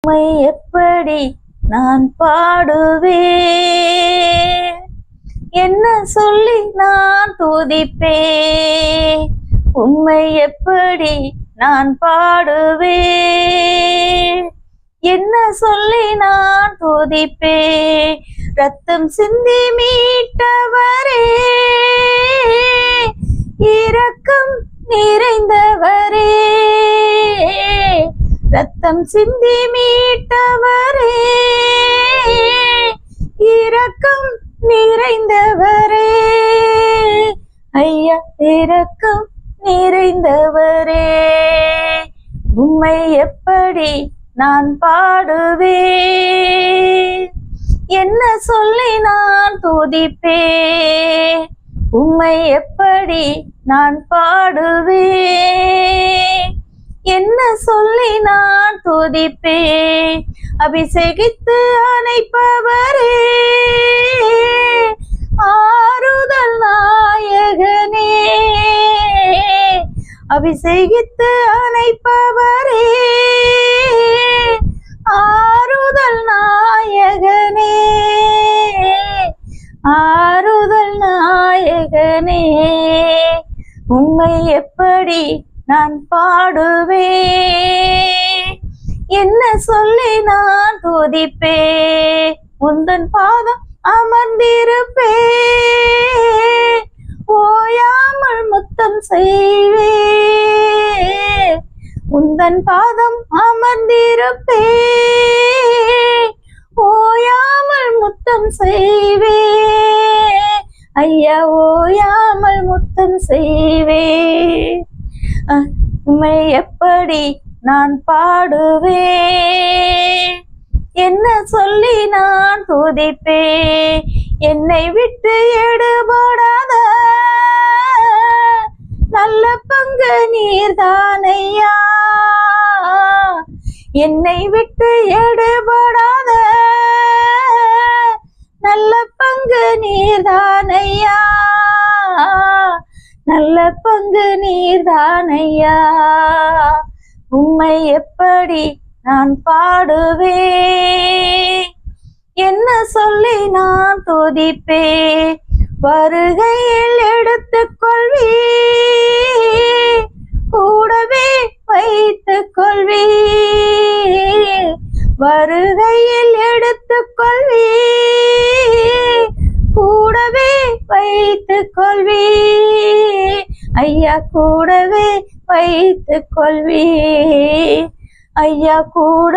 உம்மை எப்படி நான் பாடுவேன், என்ன சொல்லி நான் துதிப்பேன். உம்மை எப்படி நான் பாடுவேன், என்ன சொல்லி நான் துதிப்பேன். ரத்தம் சிந்தி மீட்டவரே, இரக்கம் நிறைந்தவரே, ரத்தம் சிந்தி மீட்டவரே, இரக்கம் நிறைந்தவரே, ஐயா இரக்கம் நிறைந்தவரே. உம்மை எப்படி நான் பாடுவேன், என்ன சொல்லி நான் துதிப்பேன். உம்மை எப்படி நான் பாடுவேன், என்ன சொல்லி நான் துதிப்பேன். அபிஷேகித்து அணைப்பவரே, ஆறுதல் நாயகனே, அபிஷேகித்து அணைப்பவரே, ஆறுதல் நாயகனே, ஆறுதல் நாயகனே. உம்மை எப்படி நான் பாடுவேன், என்ன சொல்லி நான் துதிப்பேன். உந்தன் பாதம் அமர்ந்திருப்பேன், ஓயாமல் முத்தம் செய்வேன். உந்தன் பாதம் அமர்ந்திருப்பேன், ஓயாமல் முத்தம் செய்வேன். ஐயா ஓயாமல் முத்தம் செய்வேன். உம்மை எப்படி நான் பாடுவேன், என்ன சொல்லி நான் துதிப்பேன். என்னை விட்டு எடுபடாத நல்ல பங்கு நீர்தானையா, என்னை விட்டு எடுபடாத நல்ல பங்கு நீர்தானையா, நல்ல பங்கு நீர்தானையா. உம்மை எப்படி நான் பாடுவேன், என்ன சொல்லி நான் துதிப்பேன். வருகையில் எடுத்துக்கொள்வே, கூடவே வைத்துக் கொள்வே, வருகையில் எடுத்துக்கொள்வே, கூடவே வைத்துக் கொள்வே. ஐயா கூடவே வைத்துக் கொள்வே, ஐயா கூட